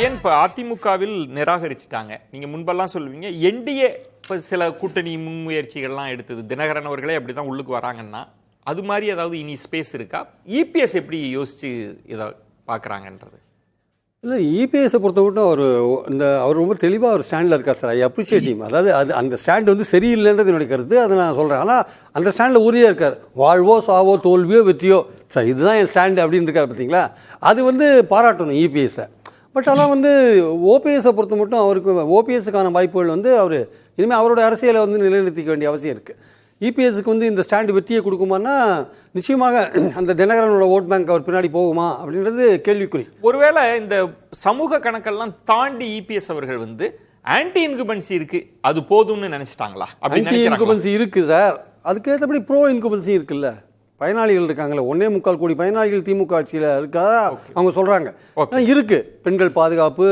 ஏன் இப்போ அதிமுகவில் நிராகரிச்சுட்டாங்க? நீங்க முன்பெல்லாம் சொல்லுவீங்க என்டிஏ இப்போ சில கூட்டணி முன்முயற்சிகள்லாம் எடுத்தது, தினகரன் அவர்களே அப்படிதான் உள்ளுக்கு வராங்கன்னா அது மாதிரி ஏதாவது இனி ஸ்பேஸ் இருக்கா? இபிஎஸ் எப்படி யோசிச்சு இதை பார்க்குறாங்கன்றது இல்லை, இபிஎஸை பொறுத்த மட்டும் அவர் ரொம்ப தெளிவாக ஒரு ஸ்டாண்டில் இருக்கார் சார். I appreciate him. அதாவது அந்த ஸ்டாண்ட் வந்து சரியில்லைன்றது என்னுடைய கருத்து, அதை நான் சொல்கிறேன். ஆனால் அந்த ஸ்டாண்டில் உறுதியாக இருக்கார். வாழ்வோ சாவோ தோல்வியோ வெற்றியோ சார் இதுதான் என் ஸ்டாண்டு அப்படின்னு இருக்கார் பார்த்தீங்களா. அது வந்து பாராட்டணும் இபிஎஸை. பட் ஆனால் வந்து ஓபிஎஸை பொறுத்த மட்டும் அவருக்கு ஓபிஎஸ்ஸுக்கான வாய்ப்புகள் வந்து அவர் இனிமேல் அவரோட அரசியலை வந்து நிலைநிறுத்திக்க வேண்டிய அவசியம் இருக்குது. இபிஎஸ்க்கு வந்து இந்த ஸ்டாண்டு வெற்றியை கொடுக்குமான்னா நிச்சயமாக அந்த தினகரனோட ஓட் பேங்க் அவர் பின்னாடி போகுமா அப்படின்றது கேள்விக்குறி. ஒருவேளை இந்த சமூக கணக்கெல்லாம் தாண்டி இபிஎஸ் அவர்கள் வந்து ஆன்டி இன்குபன்சி இருக்கு அது போதும்னு நினைச்சிட்டாங்களா? ஆன்டி இன்குபன்சி இருக்கு சார், அதுக்கேற்றபடி ப்ரோ இன்குபன்சி இருக்குல்ல. பயனாளிகள் இருக்காங்களே, 1.25 கோடி பயனாளிகள் திமுக ஆட்சியில் இருக்கா அவங்க சொல்கிறாங்க. இருக்கு பெண்கள் பாதுகாப்பு,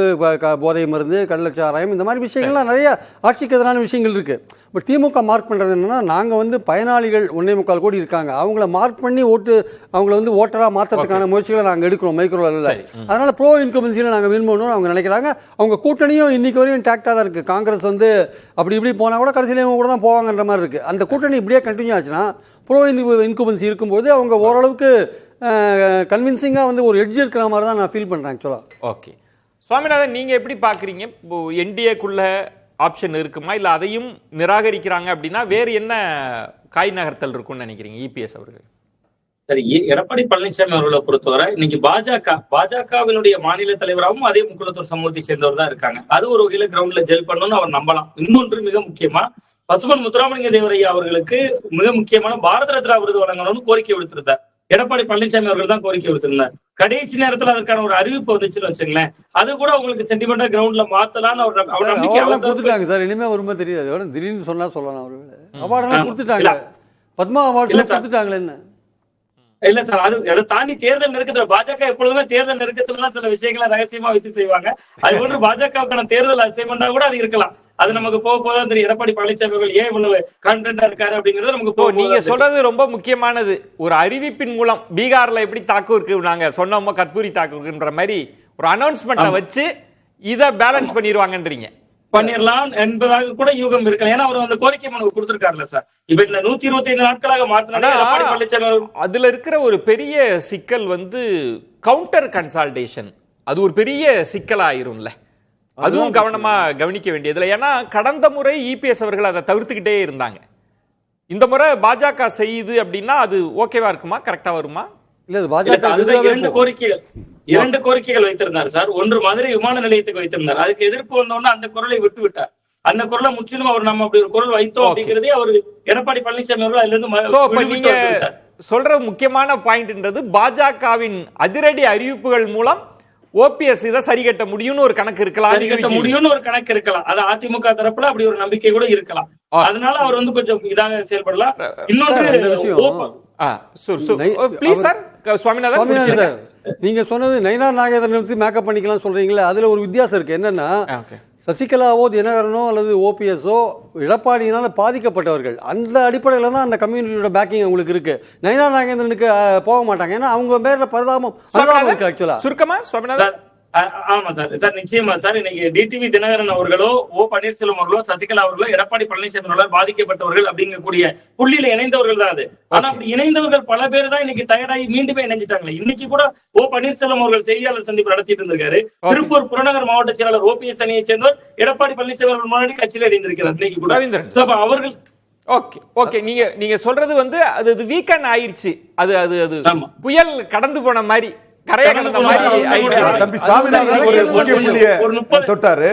போதை மருந்து, கள்ளச்சாராயம், இந்த மாதிரி விஷயங்கள்லாம் நிறைய ஆட்சிக்கு எதிரான விஷயங்கள் இருக்குது. பட் திமுக மார்க் பண்ணுறது என்னென்னா, நாங்கள் வந்து பயனாளிகள் 1.25 கோடி இருக்காங்க, அவங்கள மார்க் பண்ணி அவங்கள வந்து ஓட்டராக மாற்றுறதுக்கான முயற்சிகளை நாங்கள் எடுக்கிறோம் மைக்ரோவில். அதனால் ப்ரோ இன்கம்பன்சியில் நாங்கள் வின் பண்ணணும்னு அவங்க நினைக்கிறாங்க. அவங்க கூட்டணியும் இன்றைக்கு வரையும் டேக்டாக தான் இருக்குது. காங்கிரஸ் வந்து அப்படி இப்படி போனால் கூட கடைசியில் இவங்க கூட தான் போவாங்கன்ற மாதிரி இருக்குது. அந்த கூட்டணி இப்படியே கண்டினியூ ஆச்சுன்னா ப்ரோ இன்குபன்சி இருக்கும்போது அவங்க ஓரளவுக்கு கன்வின்சிங்காக வந்து ஒரு எட்ஜ் இருக்கிற மாதிரி தான் நான் ஃபீல் பண்ணுறேன் ஆக்சுவலாக. ஓகே சுவாமிநாதன், நீங்கள் எப்படி பார்க்குறீங்க? இப்போ என்டிஏக்குள்ள ஆப்ஷன் இருக்குமா, இல்லை அதையும் நிராகரிக்கிறாங்க அப்படின்னா வேறு என்ன காய் நகர்த்தல் இருக்கும்னு நினைக்கிறீங்க இபிஎஸ் அவர்கள்? சரி, எடப்பாடி பழனிசாமி அவர்களை பொறுத்தவரை இன்னைக்கு பாஜகவினுடைய மாநில தலைவராகவும் அதே முக்குளத்தூர் சமூகத்தை சேர்ந்தவர் தான் இருக்காங்க. அது ஒரு வகையில கிரவுண்ட்ல ஜெல் பண்ணணும்னு அவர் நம்பலாம். இன்னொன்று மிக முக்கியமா, பசுமன் முத்துராமலிங்க தேவரையா அவர்களுக்கு மிக முக்கியமான பாரத ரத்னா விருது வழங்கணும்னு கோரிக்கை விடுத்திருந்தார். எடப்பாடி பழனிசாமி அவர்கள் தான் கோரிக்கை விடுத்திருந்தார். கடைசி நேரத்தில் அதற்கான ஒரு அறிவிப்பு வந்துச்சுன்னு வச்சுங்களேன், அது கூட உங்களுக்கு சென்டிமெண்டா கிரவுண்ட்ல மாத்தலாம்னு அவர் நம்பிக்கை கொடுத்துட்டாங்க சார். இனிமே வருமா தெரியாது, திடீர்னு சொன்னா சொல்லலாம். அவார்டெல்லாம் கொடுத்துட்டாங்க, பத்மா அவார்ட்ஸ் கொடுத்துட்டாங்களே. என்ன இல்ல சார், அதை தாண்டி தேர்தல் நெருக்கத்துல பாஜக எப்பொழுதுமே தேர்தல் நெருக்கத்துல தான் சில விஷயங்களை ரகசியமா வைத்து செய்வாங்க. அது போன்று பாஜகவுக்கான தேர்தல் அசைன்மெண்டா கூட அது இருக்கலாம். அது நமக்கு போதான் தெரியும். எடப்பாடி பழனிசாமி அவர்கள் ஏன் இவ்வளவு கான்பிடண்டா இருக்காரு அப்படிங்கறது நமக்கு நீங்க சொல்றது ரொம்ப முக்கியமானது. ஒரு அறிவிப்பின் மூலம் பீகார்ல எப்படி தாக்கூருக்கு நாங்க சொன்னோமோ கற்பூரி தாக்கூர்ன்ற மாதிரி ஒரு அனௌன்ஸ்மெண்ட்டை வச்சு இதை பேலன்ஸ் பண்ணிடுவாங்கன்றீங்க. பண்ணிடலாம் என்பதாக கூட யூகம் இருக்கலாம். ஏன்னா அவர் அந்த கோரிக்கை மனு கொடுத்திருக்காருல்ல சார். இப்ப இந்த 125 நாட்களாக மாற்றினா அதுல இருக்கிற ஒரு பெரிய சிக்கல் வந்து கவுண்டர் கன்சால்டேஷன். அது ஒரு பெரிய சிக்கலாயிரும்ல, அதுவும் கவனமா கவனிக்க வேண்டியதுல. ஏன்னா கடந்த முறை இபிஎஸ் அவர்கள் அதை தவிர்த்துக்கிட்டே இருந்தாங்க. இந்த முறை பாஜக செய்யுது அப்படின்னா அது ஓகேவா இருக்குமா, கரெக்டா வருமா? இரண்டு கோரிக்கைகள் வைத்திருந்தார் சார். ஒன்று மதுரை விமான நிலையத்துக்கு வைத்திருந்தார். அதுக்கு எதிர்ப்பு வந்தோன்னா அந்த குரலை விட்டு விட்டார். அந்த குரலை முற்றிலும் அவர் நம்ம அப்படி ஒரு குரல் வைத்தோம் அப்படிங்கிறதே அவர் எடப்பாடி பழனிசாமி அவர்கள் அதுல இருந்து நீங்க சொல்ற முக்கியமான பாயிண்ட்ன்றது பாஜகவின் அதிரடி அறிவிப்புகள் மூலம் ஓபிஎஸ் இதை சரி கட்ட முடியும்னு ஒரு கணக்கு இருக்கலாம், அது அதிமுக தரப்புல அப்படி ஒரு நம்பிக்கை கூட இருக்கலாம். அதனால அவர் வந்து கொஞ்சம் இதாக செயல்படலாம். இன்னொரு விஷயம், நீங்க சொன்னது நயினார் நாகேந்திரன் மேக்கப் பண்ணிக்கலாம் சொல்றீங்களா, அதுல ஒரு வித்தியாசம் இருக்கு. என்னன்னா, சசிகலாவோ தினகரனோ அல்லது ஓபிஎஸ்ஓ எடப்பாடியினால பாதிக்கப்பட்டவர்கள். அந்த அடிப்படையில் தான் அந்த கம்யூனிட்டியோட பேக்கிங் அவங்களுக்கு இருக்கு. நயினார் நாகேந்திரனுக்கு போக மாட்டாங்க, ஏன்னா அவங்க பேர்ல பரிதாபம் இருக்கு. ஆக்சுவலா சுருக்கமா ஆமா சார். சார் நிச்சயமா சார், இன்னைக்கு டிடிவி தினகரன் அவர்களோ ஓ பன்னீர்செல்வம் அவர்களோ சசிகலா அவர்களோ எடப்பாடி பழனிசாமி அவர்களால் பாதிக்கப்பட்டவர்கள் அப்படிங்கக்கூடிய புள்ளியில இணைந்தவர்கள் தான் அது. ஆனா அப்படி இணைந்தவர்கள் பல பேர் தான் இன்னைக்கு டயர்டாகி மீண்டுமே இணைஞ்சிட்டாங்களே. இன்னைக்கு கூட ஓ பன்னீர்செல்வம் அவர்கள் செய்தியாளர் சந்திப்பு நடத்திட்டு இருந்திருக்காரு. திருப்பூர் புறநகர் மாவட்ட செயலாளர் ஓபிஎஸ் அணியை சேர்ந்தவர் எடப்பாடி பழனிசாமி அவர்கள் முன்னாடி கட்சியில் இணைந்திருக்கிறார் இன்னைக்கு கூட. அவர்கள் ஓகே நீங்க சொல்றது வந்து அது வீக்கெண்ட் ஆயிருச்சு. அது புயல் கடந்து போன மாதிரி, தம்பி சாமிநாதன் ஒரு முக்கிய புள்ளியை தொட்டாரு.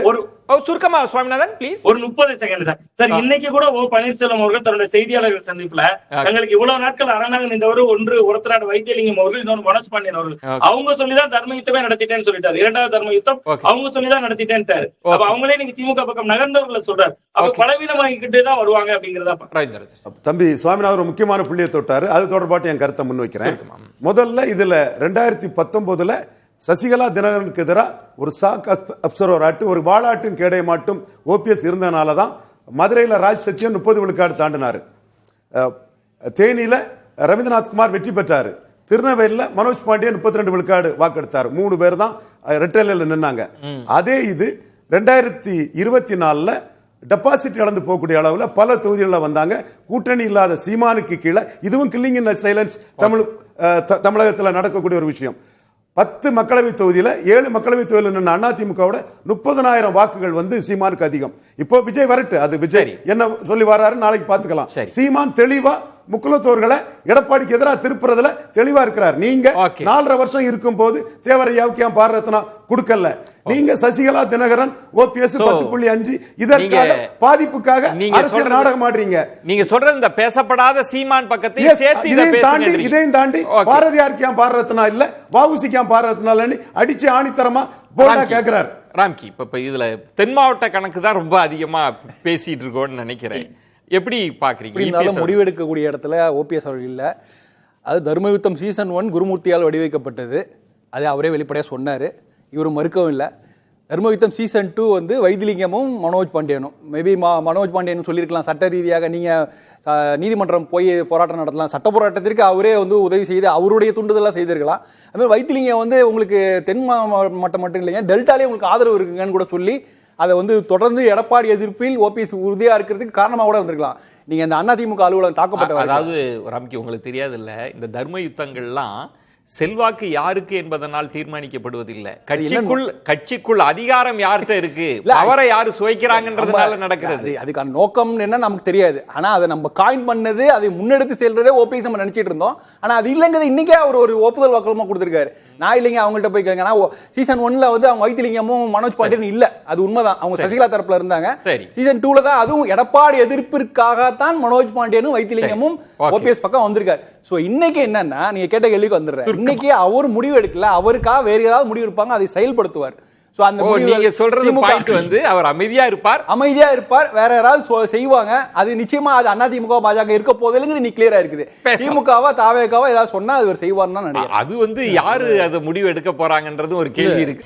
சுருக்கமா சுவாமிநாதன் ப்ளீஸ். ஒரு 30 செகண்ட் சார். சார் இன்னைக்கு கூட ஓ பன்னீர்செல்வம் அவர்கள் தன்னுடைய செய்தியாளர்கள் சந்திப்புல தங்களுக்கு இவ்வளவு நாட்கள் அரணாக நின்றவர் ஒருத்தராட வைத்தியலிங்கம் அவர்கள், இன்னொரு மனோஜ் பாண்டியன் அவர்கள், அவங்க சொல்லிதான் தர்ம யுத்தமே நடத்திட்டேன்னு சொல்லிட்டாரு. இரண்டாவது தர்ம யுத்தம் அவங்க சொல்லிதான் நடத்திட்டேன்னு. அப்ப அவங்களே நீங்க திமுக பக்கம் நகர்ந்தவர்களை சொல்றாரு. அவங்க பலவீனமாகிக்கிட்டே தான் வருவாங்க அப்படிங்கறதா. தம்பி சுவாமிநாதன் ஒரு முக்கியமான புள்ளியை தொட்டாரு. அது தொடர்பாட்டு என் கருத்தை முன்வைக்கிறேன். முதல்ல இதுல 2019 சசிகலா தினகரனுக்கு எதிராக ஒரு சாக் அப்சர்வர் ஆட்டு, ஒரு வாளாட்டும் கேடைய மாட்டும் ஓபிஎஸ் இருந்தனால தான் மதுரையில் ராஜ் சத்தியன் 30 விழுக்காடு தாண்டினாரு. தேனியில ரவீந்திரநாத் குமார் வெற்றி பெற்றாரு. திருநெல்வேலியில் மனோஜ் பாண்டியன் 32 விழுக்காடு வாக்கெடுத்தார். 3 பேர் தான் ரெட்டலையில் நின்னாங்க. அதே இது 2024 டெபாசிட் இழந்து போகக்கூடிய அளவுல பல தொகுதிகளில் வந்தாங்க. கூட்டணி இல்லாத சீமானுக்கு கீழே இதுவும் கில்லிங் இன் சைலன்ஸ் தமிழகத்தில் நடக்கக்கூடிய ஒரு விஷயம். 10 மக்களவை தொகுதியில 7 மக்களவை தொகுதியில் நின்ற அதிமுகவோட 30,000 வாக்குகள் வந்து சீமானுக்கு அதிகம். இப்போ விஜய் வரட்டு, அது விஜய் என்ன சொல்லி வர்றாரு நாளைக்கு பாத்துக்கலாம். சீமான் தெளிவா முக்குலத்தோர்களை எடப்பாடிக்கு எதிராக திருப்புறதுல தெளிவா இருக்கிறார். நீங்க 4.5 வருஷம் இருக்கும் போது தேவரையாவுக்கு ஏன் பாரத ரத்னா கொடுக்கல? நீங்க சசிகலா தினகரன் OPS 10.5 இதற்காக பாதிப்புக்காக அரசியல் நாடகம் ஆடுறீங்க. நீங்க சொல்ற இந்த பேசப்படாத சீமான் பக்கத்தை சேர்த்து இதையும் தாண்டி பாரதியாருக்கு ஏன் பாரத ரத்னா இல்ல, வஉசிக்கு ஏன் பாரத ரத்னா இல்லன்னு அடிச்சு ஆணித்தரமா போர்டா கேக்குறாரு. ராம்கி, இப்ப இதுல தென் மாவட்ட கணக்கு தான் ரொம்ப அதிகமா பேசிட்டு இருக்கோம்னு நினைக்கிறேன். எப்படி பாக்குறீங்க? முடிவெடுக்கக்கூடிய இடத்துல OPS அவர்கள் இல்ல. அது தர்மயுத்தம் சீசன் 1 குருமூர்த்தியால் வடிவமைக்கப்பட்டது. அதை அவரே வெளிப்படையாக சொன்னார். இவர் மறுக்கவும் இல்லை. தர்மயுத்தம் சீசன் 2 வந்து வைத்திலிங்கமும் மனோஜ் பாண்டியனும், மேபி மனோஜ் பாண்டியனும் சொல்லியிருக்கலாம். சட்ட ரீதியாக நீங்கள் நீதிமன்றம் போய் போராட்டம் நடத்தலாம், சட்ட போராட்டத்திற்கு அவரே வந்து உதவி செய்து அவருடைய துண்டுதெல்லாம் செய்திருக்கலாம். அதுமாதிரி வைத்திலிங்கம் வந்து உங்களுக்கு தென் மாவட்டம் மட்டும் இல்லைங்க, டெல்டாலே உங்களுக்கு ஆதரவு இருக்குங்கன்னு கூட சொல்லி அதை வந்து தொடர்ந்து எடப்பாடி எதிர்ப்பில் OPS உறுதியா இருக்கிறதுக்கு காரணமா கூட வந்திருக்கலாம். நீங்க இந்த அதிமுக அலுவலகம் தாக்கப்பட்ட, அதாவது ராம்கி உங்களுக்கு தெரியாது இல்ல, இந்த தர்ம யுத்தங்கள்லாம் செல்வாக்கு யாருக்கு என்பதனால் தீர்மானிக்கப்படுவதில்லை. கட்சிக்குள் அதிகாரம் யார்கிட்ட இருக்கு, அவரை யாரு சுவைக்கிறாங்கன்றதுனால நடக்கிறது. அதுக்கான நோக்கம் என்ன நமக்கு தெரியாது. ஆனா அதை நம்ம காயின் பண்ணது, அதை முன்னெடுத்து செல்றதே OPS நம்ம நினைச்சிட்டு இருந்தோம். ஆனா அது இல்லைங்கிறது இன்னைக்கே அவர் ஒரு ஒப்புதல் வாக்குமூலமா கொடுத்திருக்காரு. நான் இல்லைங்க அவங்கள்ட்ட போய் கேளுங்க. ஆனா சீசன் 1ல வந்து அவங்க வைத்திலிங்கமும் மனோஜ் பாண்டியன் இல்ல, அது உண்மைதான். அவங்க சசிகலா தரப்புல இருந்தாங்க. சீசன் 2ல தான், அதுவும் எடப்பாடி எதிர்ப்பிற்காகத்தான் மனோஜ் பாண்டியனும் வைத்திலிங்கமும் OPS பக்கம் வந்திருக்காரு. சோ இன்னைக்கு என்னன்னா, நீங்க கேட்ட கேள்விக்கு வந்துடுறேன். இன்னைக்கு அவர் முடிவு எடுக்கல, அவருக்காக வேற ஏதாவது முடிவு எடுப்பாங்க, அதை செயல்படுத்துவார். சோ அந்த நீங்க சொல்றது பாயிண்ட் வந்து அவர் அமைதியா இருப்பார், வேற யாராவது செய்வாங்க. அது நிச்சயமா அது அதிமுக பாஜக இருக்க போதில்லைங்கிறது நீ கிளியரா இருக்குது. திமுகவா தாவேகாவா ஏதாவது சொன்னா அது செய்வார்னு நினைக்கிறேன். அது வந்து யாரு அதை முடிவு எடுக்க போறாங்கன்றது ஒரு கேள்வி இருக்கு.